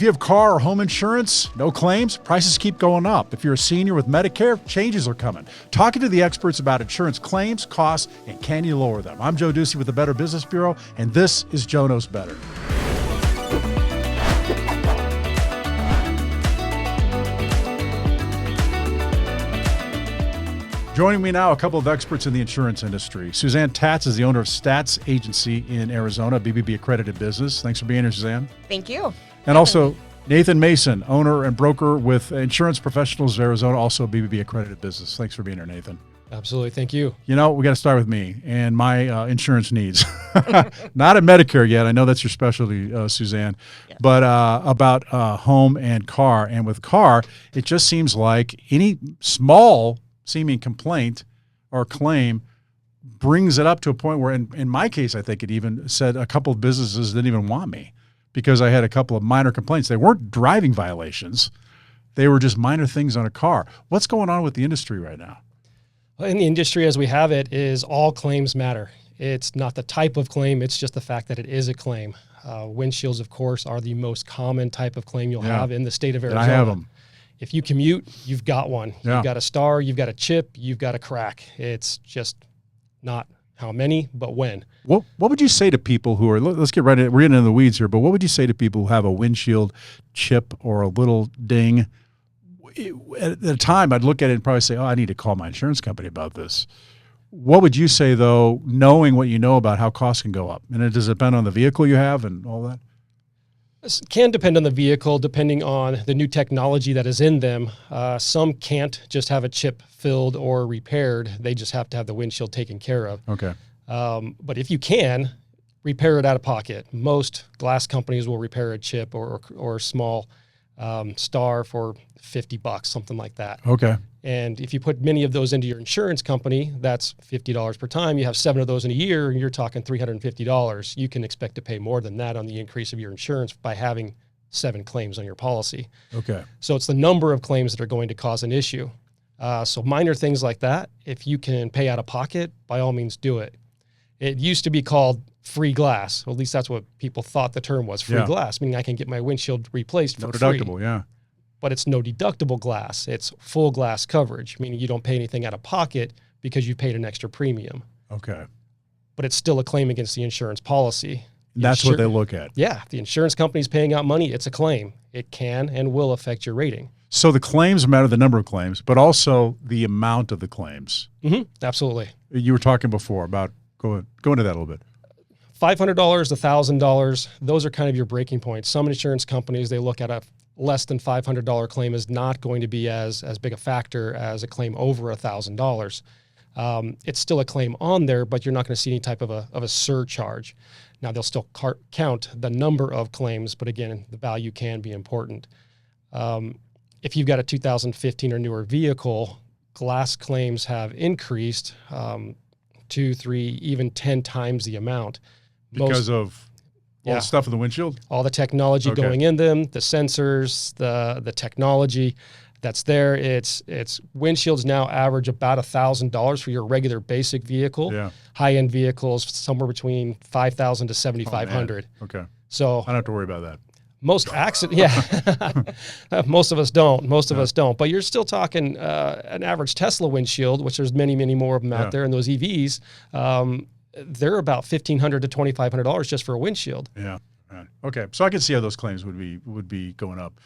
you have car or home insurance, no claims, prices keep going up. If you're a senior with Medicare, changes are coming. Talking to the experts about insurance claims, costs, and can you lower them? I'm Joe Ducey with the Better Business Bureau, and this is Joe Knows Better. Joining me now, a couple of experts in the insurance industry. Suzanne Tatz is the owner of Stats Agency in Arizona, BBB accredited business. Thanks for being here, Suzanne. Thank you. And also Nathan Mason, owner and broker with Insurance Professionals of Arizona, also BBB accredited business. Thanks for being here, Nathan. Absolutely. Thank you. You know, we got to start with me and my insurance needs. Not at Medicare yet. I know that's your specialty, Suzanne, yes. But about home and car. And with car, it just seems like any small seeming complaint or claim brings it up to a point where, in my case, I think it even said a couple of businesses didn't even want me because I had a couple of minor complaints. They weren't driving violations. They were just minor things on a car. What's going on with the industry right now? In the industry as we have it is all claims matter. It's not the type of claim. It's just the fact that it is a claim. Windshields, of course, are the most common type of claim you'll have in the state of Arizona. I have them. If you commute, you've got one. Yeah. You've got a star, you've got a chip, you've got a crack. It's just not how many, but when. What would you say to people who are, let's get right in, we're getting into the weeds here, but what would you say to people who have a windshield chip or a little ding? At the time, I'd look at it and probably say, oh, I need to call my insurance company about this. What would you say, though, knowing what you know about how costs can go up? And does it depend on the vehicle you have and all that? It can depend on the vehicle, depending on the new technology that is in them. Some can't just have a chip filled or repaired. They just have to have the windshield taken care of. Okay. But if you can, repair it out of pocket. Most glass companies will repair a chip or small star for $50, something like that. Okay. And if you put many of those into your insurance company, that's $50 per time. You have 7 of those in a year, and you're talking $350. You can expect to pay more than that on the increase of your insurance by having 7 claims on your policy. Okay. So it's the number of claims that are going to cause an issue. So minor things like that, if you can pay out of pocket, by all means do it. It used to be called free glass. Well, at least that's what people thought the term was, free glass, meaning I can get my windshield replaced for free. No deductible, yeah. But it's no deductible glass. It's full glass coverage, meaning you don't pay anything out of pocket because you paid an extra premium. Okay. But it's still a claim against the insurance policy. That's what they look at. Yeah. The insurance company's paying out money. It's a claim. It can and will affect your rating. So the claims matter, the number of claims, but also the amount of the claims. Mm-hmm. Absolutely. You were talking before about, go into that a little bit. $500, $1,000, those are kind of your breaking points. Some insurance companies, they look at a less than $500 claim is not going to be as big a factor as a claim over $1,000. It's still a claim on there, but you're not going to see any type of a surcharge. Now, they'll still count the number of claims, but again, the value can be important. If you've got a 2015 or newer vehicle, glass claims have increased 2, 3, even 10 times the amount. Because of all the stuff in the windshield? All the technology going in them, the sensors, the technology that's there. It's windshields now average about $1,000 for your regular basic vehicle. Yeah. High-end vehicles, somewhere between $5,000 to $7,500. Okay. So I don't have to worry about that. Most most of us don't. Most of us don't. But you're still talking an average Tesla windshield, which there's many, many more of them out there, and those EVs, they're about $1,500 to $2,500 just for a windshield. Yeah. Right. Okay. So I can see how those claims would be going up.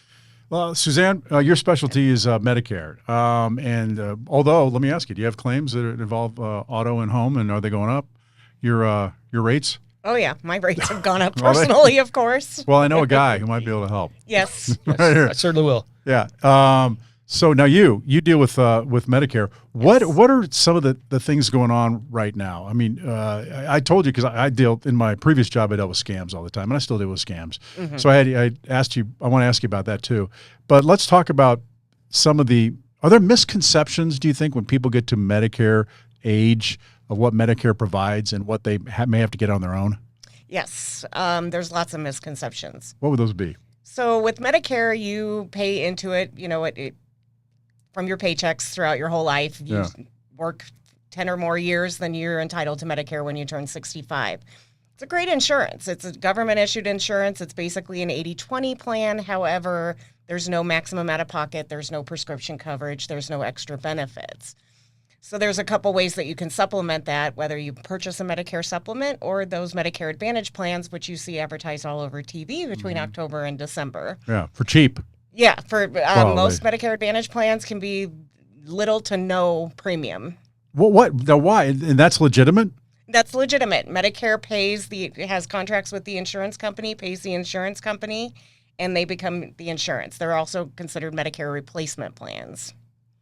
Well, Suzanne, your specialty is Medicare. Although, let me ask you, do you have claims that involve auto and home, and are they going up? Your rates? Oh, yeah. My rates have gone up personally, of course. Well, I know a guy who might be able to help. Yes. Right here. I certainly will. Yeah. So now you deal with Medicare. What are some of the things going on right now? I mean, I told you because I deal in my previous job. I dealt with scams all the time, and I still deal with scams. Mm-hmm. So I asked you. I want to ask you about that too. But let's talk about some of the. Are there misconceptions? Do you think when people get to Medicare age of what Medicare provides and what they may have to get on their own? Yes. There's lots of misconceptions. What would those be? So with Medicare, you pay into it. You know it from your paychecks throughout your whole life. You work 10 or more years, then you're entitled to Medicare when you turn 65. It's a great insurance. It's a government-issued insurance. It's basically an 80/20 plan. However, there's no maximum out-of-pocket. There's no prescription coverage. There's no extra benefits. So there's a couple ways that you can supplement that, whether you purchase a Medicare supplement or those Medicare Advantage plans, which you see advertised all over TV between October and December. Yeah, for cheap. Yeah, for most Medicare Advantage plans can be little to no premium. Why? And that's legitimate? That's legitimate. Medicare has contracts with the insurance company, pays the insurance company, and they become the insurance. They're also considered Medicare replacement plans.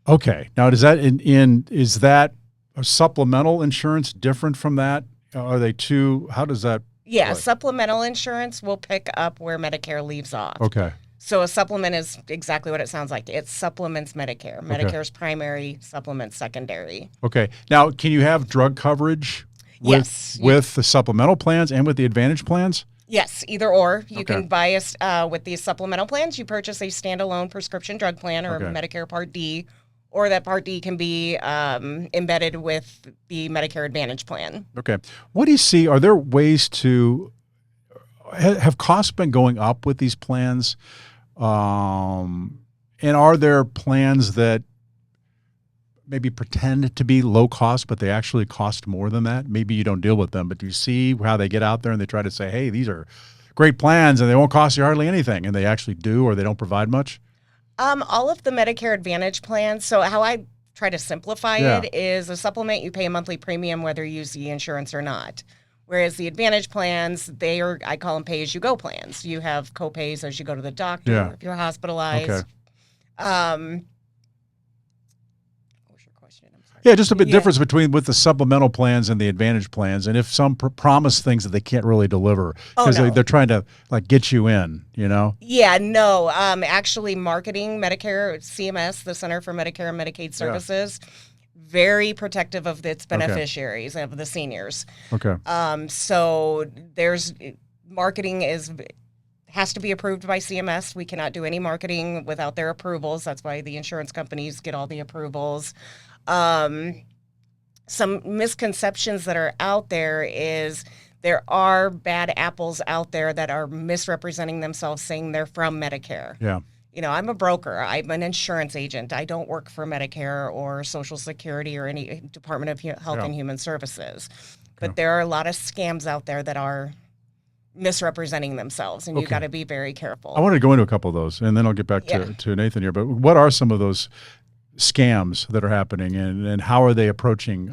Okay. Now, is that a supplemental insurance different from that? Are they two? How does that? Yeah, work? supplemental insurance will pick up where Medicare leaves off. Okay. So a supplement is exactly what it sounds like. It supplements Medicare. Medicare's primary, supplements secondary. Okay. Now, can you have drug coverage with the supplemental plans and with the Advantage plans? Yes, either or. You can buy with these supplemental plans, you purchase a standalone prescription drug plan or Medicare Part D, or that Part D can be embedded with the Medicare Advantage plan. Okay. What do you see? Are there ways to have costs been going up with these plans? And are there plans that maybe pretend to be low cost, but they actually cost more than that? Maybe you don't deal with them, but do you see how they get out there and they try to say, hey, these are great plans and they won't cost you hardly anything, and they actually do, or they don't provide much? All of the Medicare Advantage plans, so how I try to simplify it is a supplement, you pay a monthly premium whether you use the insurance or not. Whereas the Advantage plans, I call them pay-as-you-go plans. You have co-pays as you go to the doctor, if you're hospitalized. Okay. What was your question? I'm sorry. Yeah, just a bit difference with the supplemental plans and the Advantage plans, and if some promise things that they can't really deliver because they're trying to get you in, Yeah, no. Actually, marketing, Medicare, CMS, the Center for Medicare and Medicaid Services, very protective of its beneficiaries, of the seniors. Okay. So there's marketing has to be approved by CMS. We cannot do any marketing without their approvals. That's why the insurance companies get all the approvals. Some misconceptions that are out there is there are bad apples out there that are misrepresenting themselves, saying they're from Medicare. Yeah. I'm a broker. I'm an insurance agent. I don't work for Medicare or Social Security or any Department of Health and Human Services. But there are a lot of scams out there that are misrepresenting themselves, and you've got to be very careful. I wanted to go into a couple of those, and then I'll get back to Nathan here. But what are some of those scams that are happening, and how are they approaching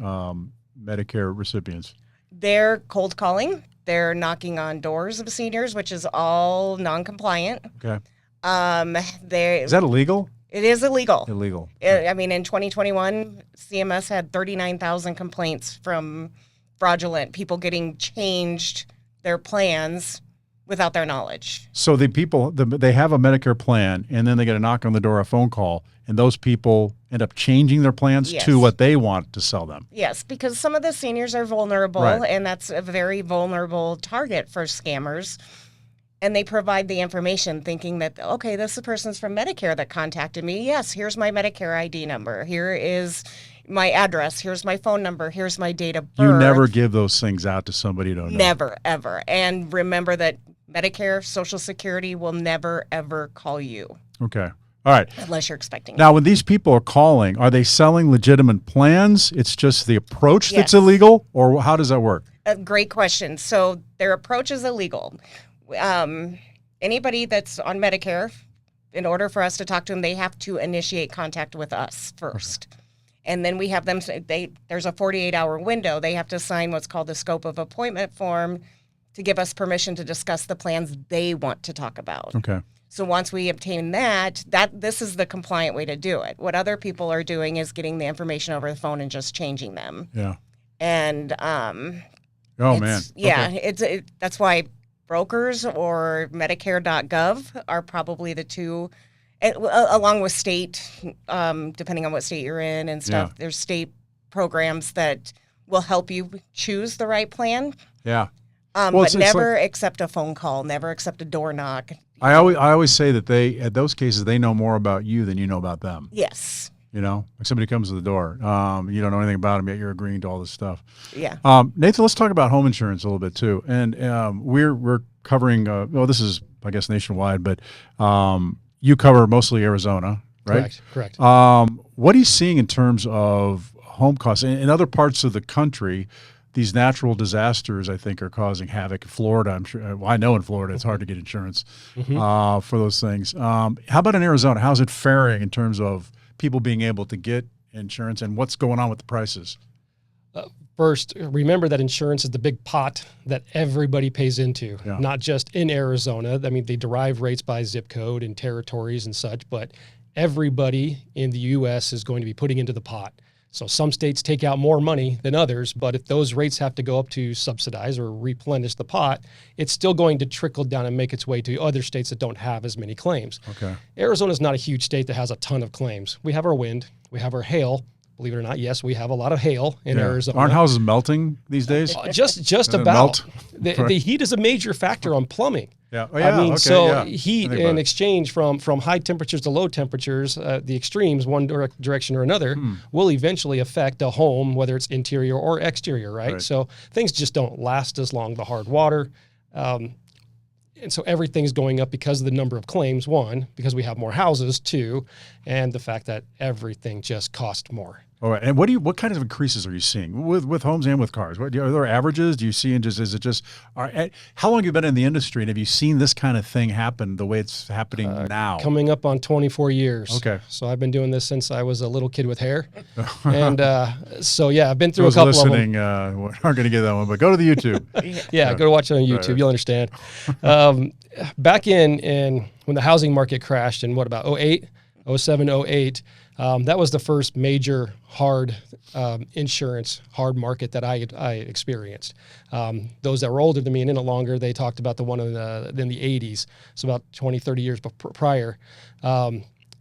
Medicare recipients? They're cold calling. They're knocking on doors of seniors, which is all non-compliant. Okay. Is that illegal? It is illegal. Illegal. In 2021, CMS had 39,000 complaints from fraudulent people getting changed their plans without their knowledge. So the people, they have a Medicare plan, and then they get a knock on the door, a phone call, and those people end up changing their plans to what they want to sell them. Yes, because some of the seniors are vulnerable, and that's a very vulnerable target for scammers. And they provide the information thinking that, okay, this person's from Medicare that contacted me. Yes, here's my Medicare ID number. Here is my address. Here's my phone number. Here's my date of birth. You never give those things out to somebody you don't know. Never, ever. And remember that Medicare, Social Security will never, ever call you. Okay. All right. Unless you're expecting Now, when these people are calling, are they selling legitimate plans? It's just the approach that's Yes. illegal? Or how does that work? A great question. So their approach is illegal. Anybody that's on Medicare, in order for us to talk to them, they have to initiate contact with us first. Okay. And then we have them, there's a 48-hour window. They have to sign what's called the scope of appointment form to give us permission to discuss the plans they want to talk about. Okay. So once we obtain that this is the compliant way to do it. What other people are doing is getting the information over the phone and just changing them. Yeah. And that's why brokers or Medicare.gov are probably the two, along with state, depending on what state you're in and stuff. Yeah. There's state programs that will help you choose the right plan. Yeah. But never accept a phone call, never accept a door knock. I always say that at those cases, they know more about you than you know about them. Yes. You know, like somebody comes to the door. You don't know anything about them yet. You're agreeing to all this stuff. Yeah. Nathan, let's talk about home insurance a little bit too. And we're covering. Well, this is I guess nationwide, but you cover mostly Arizona, right? Correct. What are you seeing in terms of home costs in other parts of the country? These natural disasters, I think, are causing havoc. Florida, I'm sure. Well, I know in Florida it's hard to get insurance for those things. How about in Arizona? How's it faring in terms of people being able to get insurance, and what's going on with the prices? First, remember that insurance is the big pot that everybody pays into, Yeah. not just in Arizona. I mean, they derive rates by zip code and territories and such, but everybody in the U.S. is going to be putting into the pot. So some states take out more money than others, but if those rates have to go up to subsidize or replenish the pot, it's still going to trickle down and make its way to other states that don't have as many claims. Okay. Arizona is not a huge state that has a ton of claims. We have our wind, we have our hail. Believe it or not, yes, we have a lot of hail in Arizona. Aren't houses melting these days? Just They about. melt? The heat is a major factor on plumbing. Yeah. Oh, yeah. I mean, okay, so yeah. heat I think about in it. exchange from high temperatures to low temperatures, the extremes, one direction or another, will eventually affect a home, whether it's interior or exterior, right? Right. So things just don't last as long. The hard water. And so everything's going up because of the number of claims, one, because we have more houses, two, and the fact that everything just costs more. All right. And what kind of increases are you seeing with homes and with cars? Are there averages? Do you see, and is it just, how long have you been in the industry, and have you seen this kind of thing happen the way it's happening now? Coming up on 24 years. Okay. So I've been doing this since I was a little kid with hair. And so, yeah, I've been through Those a couple listening of them. aren't going to get that one, but go to the YouTube. Yeah, go to watch it on YouTube. Right. You'll understand. Back in when the housing market crashed in about 08, 07, 08, that was the first major hard insurance, hard market that I experienced. Those that were older than me and in it longer, they talked about the one in the 80s, so about 20, 30 years prior.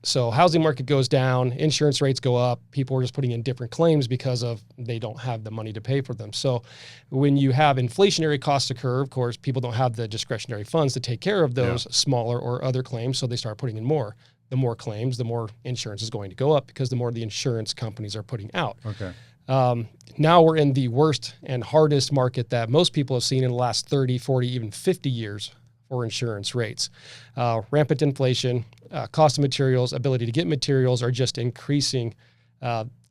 So housing market goes down, insurance rates go up, people are just putting in different claims because of they don't have the money to pay for them. So when you have inflationary costs occur, of course, people don't have the discretionary funds to take care of those smaller or other claims, so they start putting in more. The more claims, the more insurance is going to go up because the more the insurance companies are putting out. Okay. Now we're in the worst and hardest market that most people have seen in the last 30, 40, even 50 years for insurance rates. Rampant inflation, cost of materials, ability to get materials are just increasing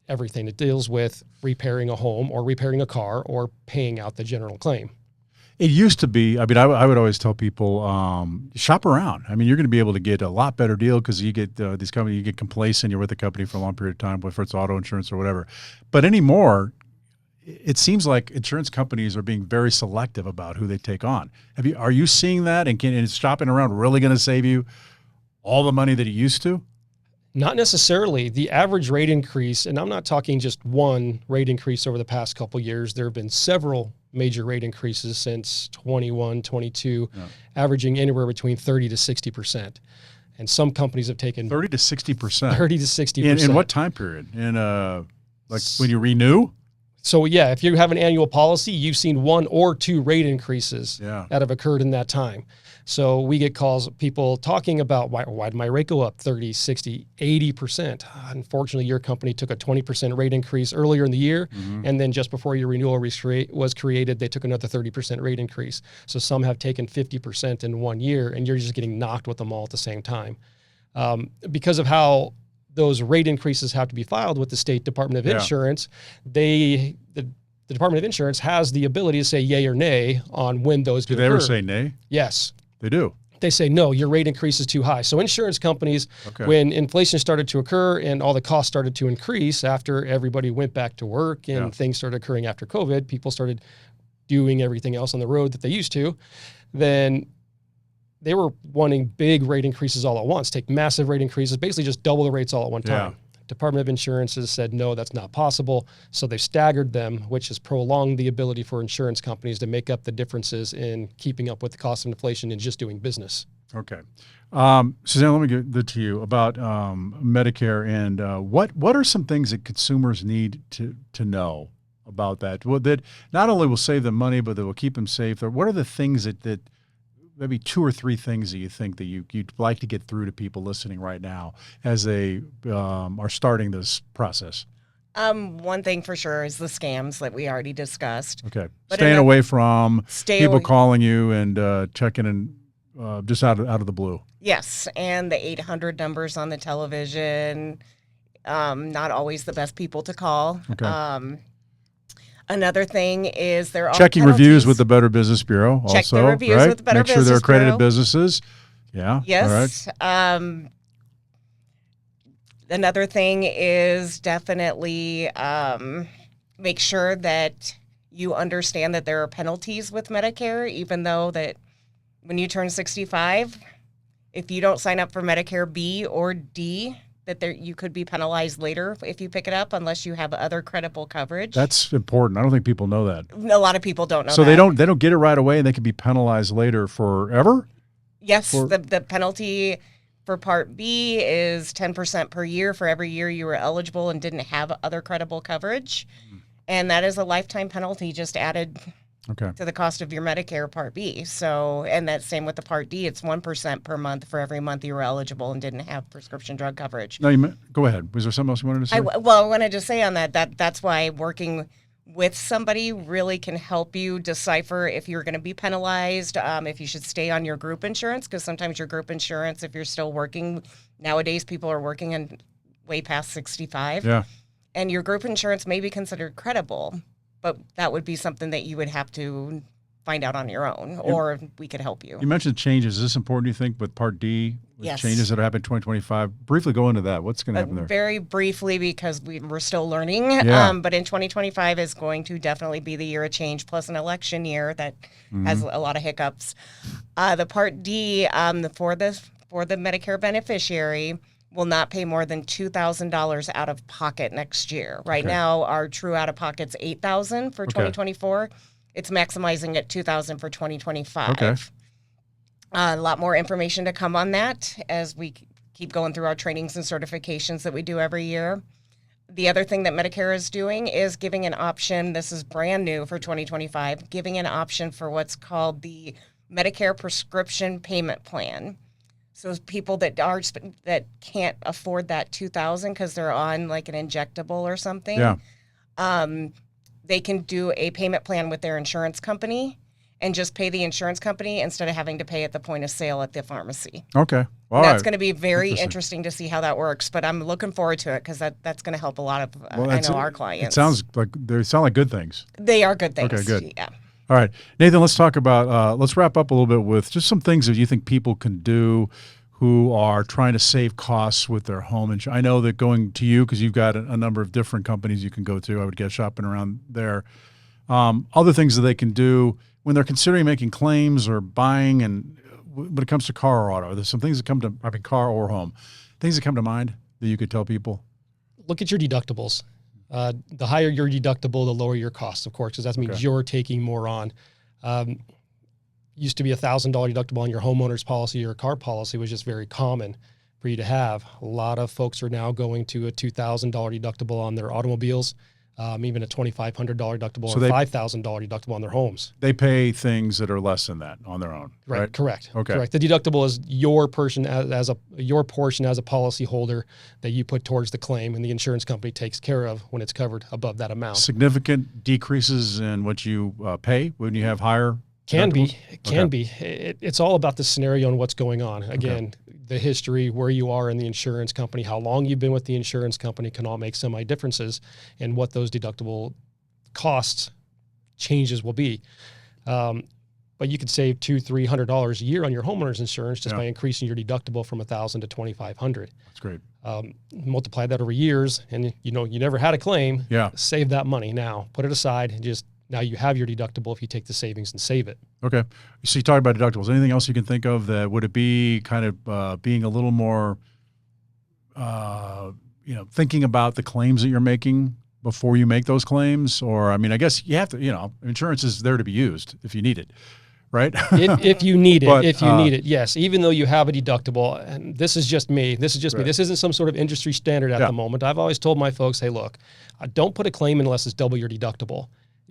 everything that deals with repairing a home or repairing a car or paying out the general claim. It used to be, I mean, I would always tell people, shop around. I mean, you're going to be able to get a lot better deal because you get these companies, you get complacent, you're with the company for a long period of time, whether it's auto insurance or whatever. But anymore, it seems like insurance companies are being very selective about who they take on. Are you seeing that? And is shopping around really going to save you all the money that it used to? Not necessarily. The average rate increase, and I'm not talking just one rate increase over the past couple of years. There have been several major rate increases since 21, 22, averaging anywhere between 30 to 60%. And some companies have taken 30 to 60%. 30 to 60%. In what time period? In like when you renew? So yeah, if you have an annual policy, you've seen one or two rate increases Yeah. that have occurred in that time. So we get calls, people talking about why did my rate go up 30, 60, 80%? Unfortunately, your company took a 20% rate increase earlier in the year. And then just before your renewal was created, they took another 30% rate increase. So some have taken 50% in 1 year, and you're just getting knocked with them all at the same time. Because of how those rate increases have to be filed with the State Department of Insurance, the Department of Insurance has the ability to say yay or nay on when those Do could they ever occur. say nay? Yes. They do. They say, no, your rate increase is too high. So insurance companies, when inflation started to occur and all the costs started to increase after everybody went back to work and things started occurring after COVID, people started doing everything else on the road that they used to, then they were wanting big rate increases all at once, take massive rate increases, basically just double the rates all at one time. Department of Insurance has said, no, that's not possible. So they've staggered them, which has prolonged the ability for insurance companies to make up the differences in keeping up with the cost of inflation and just doing business. Okay. Suzanne, let me get that to you about Medicare and what are some things that consumers need to know about that? Well, that not only will save them money, but that will keep them safe. What are the things that maybe 2 or 3 things that you think that you'd like to get through to people listening right now as they are starting this process? One thing for sure is the scams that we already discussed. Okay. But Staying another- away from Stay people away- calling you and checking in just out of the blue. Yes, and the 800 numbers on the television, not always the best people to call. Okay. Another thing is there are Checking penalties. reviews with the Better Business Bureau also, Check the reviews right? with the Better Make sure they're Business accredited Bureau. businesses. Yeah. All right. Yes. Another thing is definitely make sure that you understand that there are penalties with Medicare, even though that when you turn 65, if you don't sign up for Medicare B or D, that you could be penalized later if you pick it up unless you have other credible coverage. That's important. I don't think people know that. A lot of people don't know So that. they don't get it right away and they can be penalized later forever? Yes, the penalty for Part B is 10% per year for every year you were eligible and didn't have other credible coverage. And that is a lifetime penalty just added to the cost of your Medicare Part B. So, and that's same with the Part D. It's 1% per month for every month you were eligible and didn't have prescription drug coverage. No, go ahead. Was there something else you wanted to say? I wanted to say on that's why working with somebody really can help you decipher if you're going to be penalized, if you should stay on your group insurance, because sometimes your group insurance, if you're still working, nowadays people are working and way past 65. Yeah. And your group insurance may be considered credible, but that would be something that you would have to find out on your own, or we could help you. You mentioned changes. Is this important, do you think, with Part D? With Yes. changes that happen in 2025? Briefly go into that. What's going to happen there? Very briefly, because we're still learning. Yeah. But in 2025 is going to definitely be the year of change, plus an election year that has a lot of hiccups. The Part D for the Medicare beneficiary will not pay more than $2,000 out of pocket next year. Right now, our true out of pocket's $8,000 for 2024. It's maximizing at $2,000 for 2025. Okay. A lot more information to come on that as we keep going through our trainings and certifications that we do every year. The other thing that Medicare is doing is giving an option. This is brand new for 2025, giving an option for what's called the Medicare Prescription Payment Plan. So people that can't afford that $2,000 because they're on like an injectable or something, they can do a payment plan with their insurance company and just pay the insurance company instead of having to pay at the point of sale at the pharmacy. Okay. All That's right. going to be very interesting to see how that works, but I'm looking forward to it because that's going to help a lot of our clients. It sounds like they sound like good things. They are good things. Okay, good. Yeah. All right, Nathan, let's talk about, let's wrap up a little bit with just some things that you think people can do who are trying to save costs with their home insurance. I know that going to you, because you've got a number of different companies you can go to, I would guess shopping around there. Other things that they can do when they're considering making claims or buying, and when it comes to car or auto, there's some things that come to, car or home, things that come to mind that you could tell people? Look at your deductibles. The higher your deductible, the lower your costs, of course, because that means you're taking more on. Used to be $1,000 deductible on your homeowner's policy or car policy was just very common for you to have. A lot of folks are now going to a $2,000 deductible on their automobiles, even a $2,500 deductible or $5,000 deductible on their homes. They pay things that are less than that on their own, right? Correct. Okay. Correct. The deductible is your portion your portion as a policy holder that you put towards the claim, and the insurance company takes care of when it's covered above that amount. Significant decreases in what you pay when you have higher Can deductibles? be. It's all about the scenario and what's going on. Again, the history, where you are in the insurance company, how long you've been with the insurance company can all make semi differences in what those deductible costs changes will be. But you could save $200-300 a year on your homeowner's insurance just by increasing your deductible from $1,000 to $2,500. That's great. Multiply that over years, and you never had a claim. Yeah. Save that money now. Put it aside and just. Now you have your deductible if you take the savings and save it. Okay. So you talk about deductibles. Anything else you can think of that would it be kind of being a little more, thinking about the claims that you're making before you make those claims? Or, I mean, I guess you have to, insurance is there to be used if you need it, right? if you need it, But, yes. Even though you have a deductible, and this is just me. This isn't some sort of industry standard at the moment. I've always told my folks, hey, look, don't put a claim unless it's double your deductible.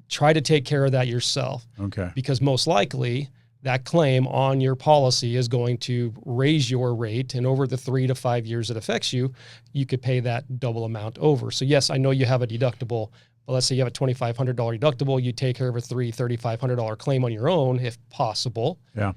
Try to take care of that yourself. Okay. Because most likely that claim on your policy is going to raise your rate. And over the 3 to 5 years it affects you, you could pay that double amount over. So yes, I know you have a deductible, but let's say you have a $2,500 deductible, you take care of a $3,500 claim on your own, if possible. Yeah.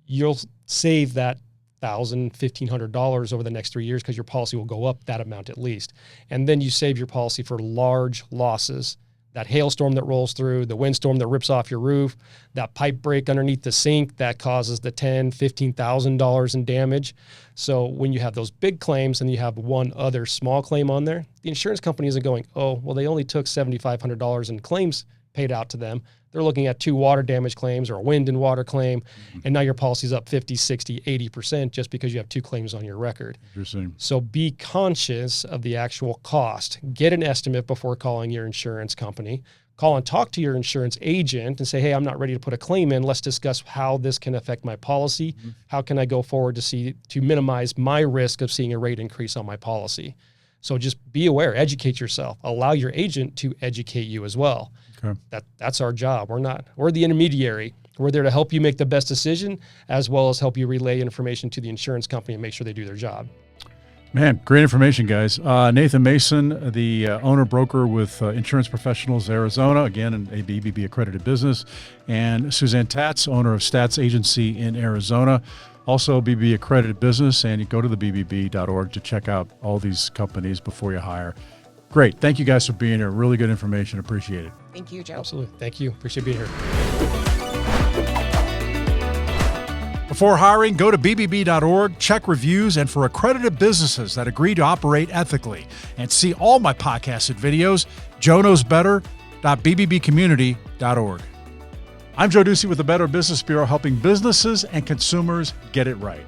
You'll save that $1,000, $1,500 over the next 3 years because your policy will go up that amount at least. And then you save your policy for large losses. That hailstorm that rolls through, the windstorm that rips off your roof, that pipe break underneath the sink that causes the $10,000, $15,000 in damage. So when you have those big claims and you have one other small claim on there, the insurance company isn't going, oh, well, they only took $7,500 in claims paid out to them. They're looking at 2 water damage claims or a wind and water claim, and now your policy's up 50, 60, 80% just because you have 2 claims on your record. Interesting. So be conscious of the actual cost. Get an estimate before calling your insurance company. Call and talk to your insurance agent and say, hey, I'm not ready to put a claim in. Let's discuss how this can affect my policy. How can I go forward to minimize my risk of seeing a rate increase on my policy? So just be aware, educate yourself, allow your agent to educate you as well. Okay. That's our job. We're the intermediary. We're there to help you make the best decision as well as help you relay information to the insurance company and make sure they do their job. Man, great information, guys. Nathan Mason, the owner broker with Insurance Professionals Arizona, again, a BBB accredited business, and Suzanne Tatz, owner of Stats Agency in Arizona, also a BBB accredited business, and you go to the bbb.org to check out all these companies before you hire. Great. Thank you guys for being here. Really good information. Appreciate it. Thank you, Joe. Absolutely. Thank you. Appreciate being here. Before hiring, go to bbb.org, check reviews, and for accredited businesses that agree to operate ethically. And see all my podcasted videos, joeknowsbetter.bbbcommunity.org. I'm Joe Ducey with the Better Business Bureau, helping businesses and consumers get it right.